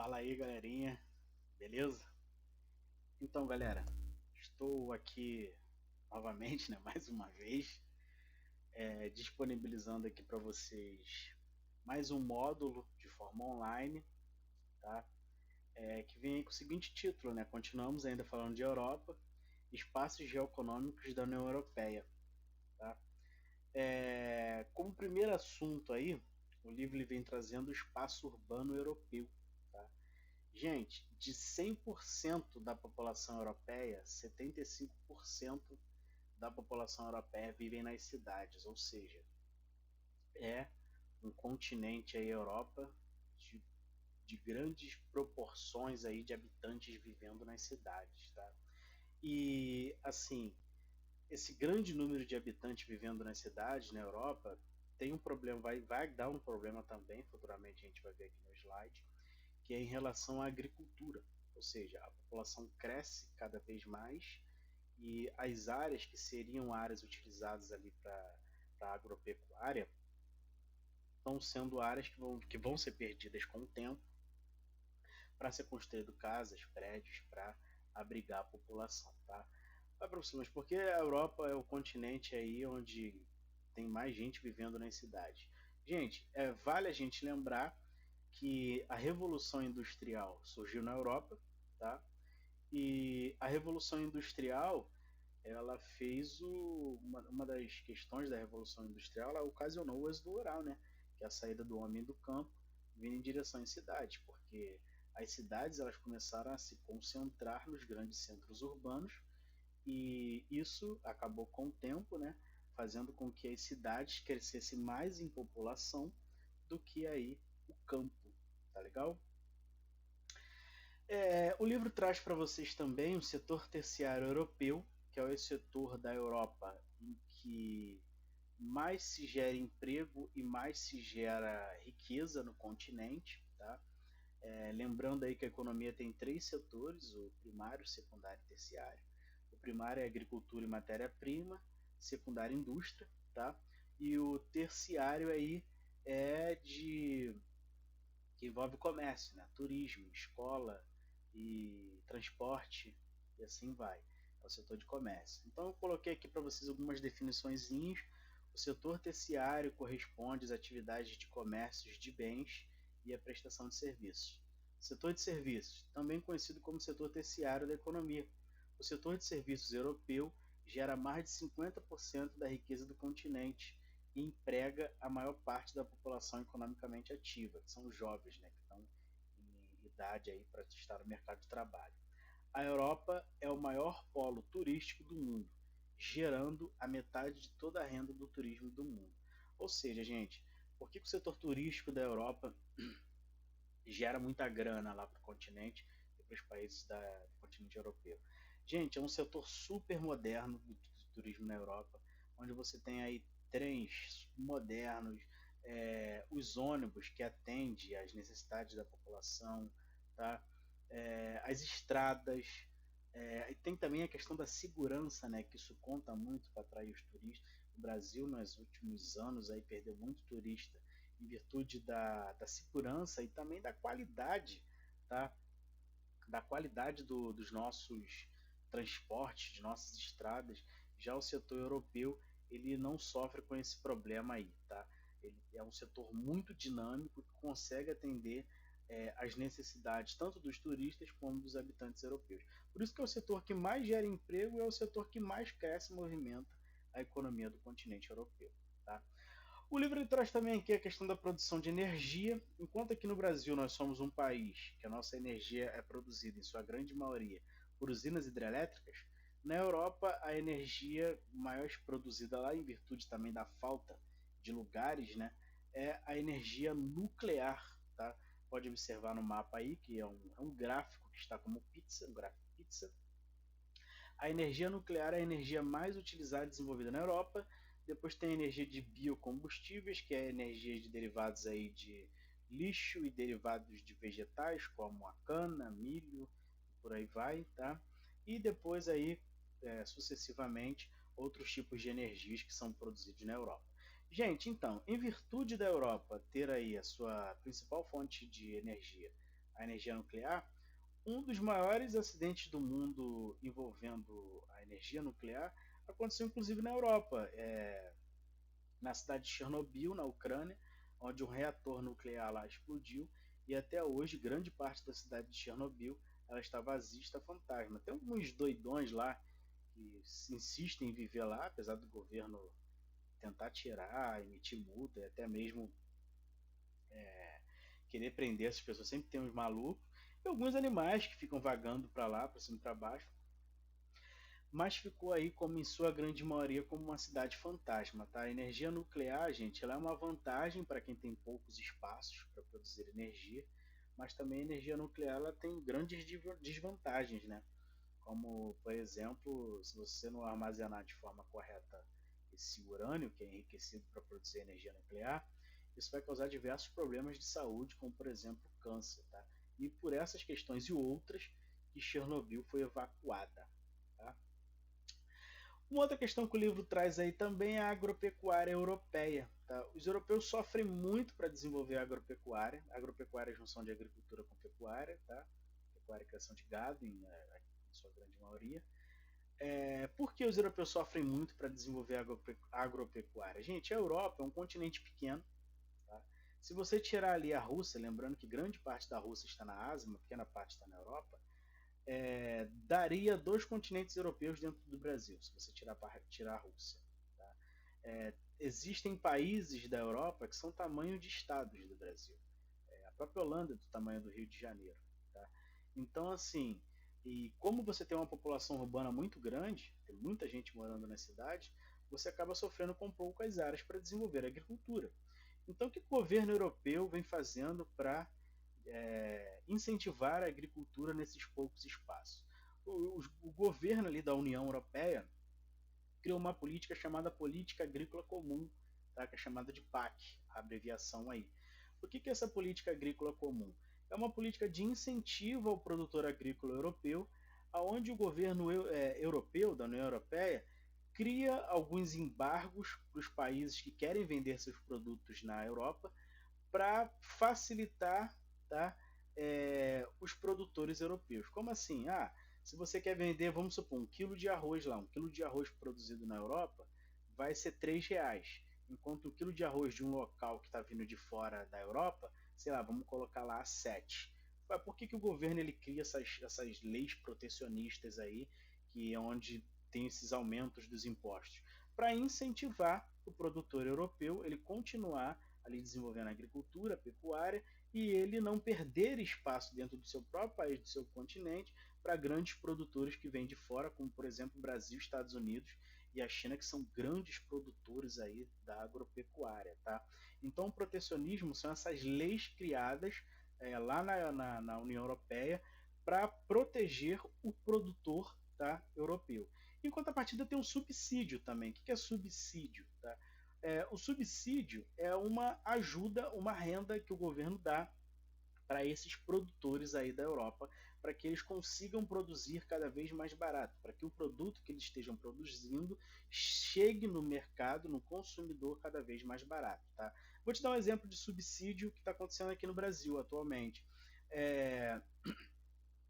Fala aí, galerinha, beleza? Então, galera, estou aqui novamente, né, mais uma vez, disponibilizando aqui para vocês mais um módulo de forma online, tá? Que vem aí com o seguinte título, né? Continuamos ainda falando de Europa, espaços geoeconômicos da União Europeia, tá? Como primeiro assunto aí, o livro ele vem trazendo o espaço urbano europeu, tá? Gente, de 100% da população europeia, 75% da população europeia vivem nas cidades, ou seja, é um continente aí, Europa, de, de grandes proporções aí de habitantes vivendo nas cidades, tá? E assim, esse grande número de habitantes vivendo nas cidades na Europa tem um problema, vai dar um problema também, futuramente a gente vai ver aqui no slide, que é em relação à agricultura, ou seja, a população cresce cada vez mais e as áreas que seriam áreas utilizadas ali para a agropecuária estão sendo áreas que vão ser perdidas com o tempo para ser construído casas, prédios para abrigar a população, tá? Vai para você, mas por que a Europa é o continente aí onde tem mais gente vivendo nas cidades? Gente, vale a gente lembrar que a Revolução Industrial surgiu na Europa, tá? E a Revolução Industrial, ela fez uma das questões da Revolução Industrial, ela ocasionou o êxodo rural, né? Que é a saída do homem do campo vindo em direção às cidades, porque as cidades elas começaram a se concentrar nos grandes centros urbanos e isso acabou com o tempo, né? Fazendo com que as cidades crescessem mais em população do que aí o campo, tá legal? O livro traz para vocês também o setor terciário europeu, que é o setor da Europa em que mais se gera emprego e mais se gera riqueza no continente. Tá? Lembrando aí que a economia tem três setores, o primário, o secundário e o terciário. O primário é agricultura e matéria-prima, secundário indústria, tá? E o terciário aí é de que envolve comércio, né? Turismo, escola e transporte e assim vai. É o setor de comércio. Então eu coloquei aqui para vocês algumas definições. O setor terciário corresponde às atividades de comércios de bens e a prestação de serviços. Setor de serviços, também conhecido como setor terciário da economia. O setor de serviços europeu gera mais de 50% da riqueza do continente e emprega a maior parte da população economicamente ativa, que são os jovens, né, que estão em idade aí para estar no mercado de trabalho. A Europa é o maior polo turístico do mundo, gerando a metade de toda a renda do turismo do mundo. Ou seja, gente, por que o setor turístico da Europa gera muita grana lá para o continente e para os países do continente europeu? Gente, é um setor super moderno do turismo na Europa, onde você tem aí trens modernos, os ônibus que atendem às necessidades da população, tá? As estradas, e tem também a questão da segurança, né, que isso conta muito para atrair os turistas. O Brasil, nos últimos anos, aí, perdeu muito turista em virtude da segurança e também da qualidade, tá? Da qualidade dos nossos transportes, de nossas estradas. Já o setor europeu, ele não sofre com esse problema aí, tá? Ele é um setor muito dinâmico que consegue atender as necessidades tanto dos turistas como dos habitantes europeus. Por isso que é o setor que mais gera emprego e é o setor que mais cresce e movimenta a economia do continente europeu, tá? O livro traz também aqui a questão da produção de energia. Enquanto aqui no Brasil nós somos um país que a nossa energia é produzida, em sua grande maioria, por usinas hidrelétricas, na Europa a energia mais produzida lá, em virtude também da falta de lugares, né, é a energia nuclear. Tá? Pode observar no mapa aí, que é um gráfico que está como pizza, um gráfico pizza. A energia nuclear é a energia mais utilizada e desenvolvida na Europa. Depois tem a energia de biocombustíveis, que é a energia de derivados aí de lixo e derivados de vegetais, como a cana, milho, por aí vai, tá? E depois aí, sucessivamente, outros tipos de energias que são produzidos na Europa. Gente, então, em virtude da Europa ter aí a sua principal fonte de energia a energia nuclear, um dos maiores acidentes do mundo envolvendo a energia nuclear aconteceu inclusive na Europa, na cidade de Chernobyl, na Ucrânia, onde um reator nuclear lá explodiu e até hoje grande parte da cidade de Chernobyl ela está vazia, está fantasma. Tem alguns doidões lá que insistem em viver lá, apesar do governo tentar tirar, emitir multa e até mesmo querer prender essas pessoas. Sempre tem uns malucos e alguns animais que ficam vagando para lá, para cima e para baixo, mas ficou aí como em sua grande maioria como uma cidade fantasma, tá? A energia nuclear, gente, ela é uma vantagem para quem tem poucos espaços para produzir energia, mas também a energia nuclear ela tem grandes desvantagens, né? Como, por exemplo, se você não armazenar de forma correta esse urânio, que é enriquecido para produzir energia nuclear, isso vai causar diversos problemas de saúde, como, por exemplo, câncer. Tá? E por essas questões e outras que Chernobyl foi evacuada. Tá? Uma outra questão que o livro traz aí também é a agropecuária europeia. Tá? Os europeus sofrem muito para desenvolver a agropecuária. A agropecuária é a junção de agricultura com pecuária, tá? Pecuária e criação de gado, em sua grande maioria. Por que os europeus sofrem muito para desenvolver a agropecuária? Gente, a Europa é um continente pequeno. Tá? Se você tirar ali a Rússia, lembrando que grande parte da Rússia está na Ásia, uma pequena parte está na Europa, daria 2 continentes europeus dentro do Brasil, se você tirar a Rússia. Tá? Existem países da Europa que são tamanho de estados do Brasil. A própria Holanda é do tamanho do Rio de Janeiro. Tá? Então, assim, e como você tem uma população urbana muito grande, tem muita gente morando nas cidades, você acaba sofrendo com poucas áreas para desenvolver a agricultura. Então, o que o governo europeu vem fazendo para incentivar a agricultura nesses poucos espaços? O governo ali da União Europeia criou uma política chamada Política Agrícola Comum, tá? Que é chamada de PAC, a abreviação aí. O que é essa política agrícola comum? É uma política de incentivo ao produtor agrícola europeu, aonde o governo europeu, da União Europeia, cria alguns embargos para os países que querem vender seus produtos na Europa para facilitar, tá, os produtores europeus. Como assim? Se você quer vender, vamos supor, 1 quilo de arroz lá, 1 quilo de arroz produzido na Europa vai ser R$ 3, enquanto 1 quilo de arroz de um local que está vindo de fora da Europa, sei lá, vamos colocar lá 7. Por que o governo ele cria essas leis protecionistas aí, que é onde tem esses aumentos dos impostos? Para incentivar o produtor europeu ele continuar ali desenvolvendo a agricultura, a pecuária, e ele não perder espaço dentro do seu próprio país, do seu continente, para grandes produtores que vêm de fora, como por exemplo o Brasil, Estados Unidos e a China, que são grandes produtores aí da agropecuária. Tá? Então o protecionismo são essas leis criadas lá na União Europeia para proteger o produtor, tá, europeu. Em contrapartida tem um subsídio também. O que é subsídio? Tá? O subsídio é uma ajuda, uma renda que o governo dá para esses produtores aí da Europa, para que eles consigam produzir cada vez mais barato, para que o produto que eles estejam produzindo chegue no mercado, no consumidor, cada vez mais barato. Tá? Vou te dar um exemplo de subsídio que está acontecendo aqui no Brasil atualmente.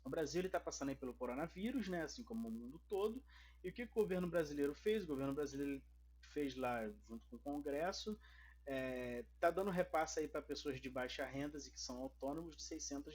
O Brasil está passando aí pelo coronavírus, né, assim como o mundo todo, e o que o governo brasileiro fez? O governo brasileiro fez lá, junto com o Congresso, está dando repasse aí para pessoas de baixa renda e que são autônomos de R$ 600.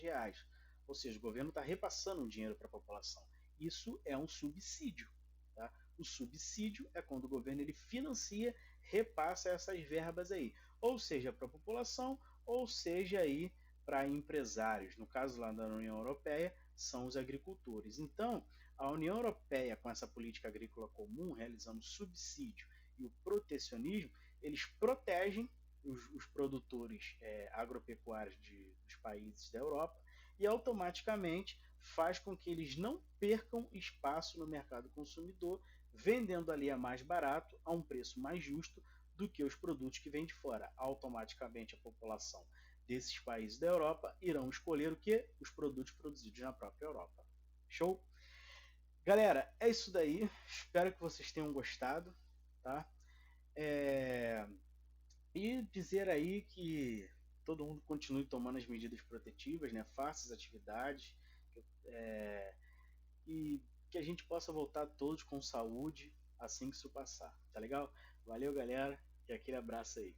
Ou seja, o governo está repassando um dinheiro para a população. Isso é um subsídio. Tá? O subsídio é quando o governo ele financia, repassa essas verbas aí. Ou seja, para a população, ou seja aí para empresários. No caso lá da União Europeia, são os agricultores. Então, a União Europeia, com essa política agrícola comum, realizando subsídio e o protecionismo, eles protegem os produtores agropecuários dos países da Europa e automaticamente faz com que eles não percam espaço no mercado consumidor, vendendo ali a mais barato, a um preço mais justo do que os produtos que vêm de fora. Automaticamente a população desses países da Europa irão escolher o que? Os produtos produzidos na própria Europa. Show? Galera, é isso daí. Espero que vocês tenham gostado. Tá? E dizer aí que todo mundo continue tomando as medidas protetivas, né? Faça as atividades, é, e que a gente possa voltar todos com saúde assim que isso passar, tá legal? Valeu, galera, e aquele abraço aí.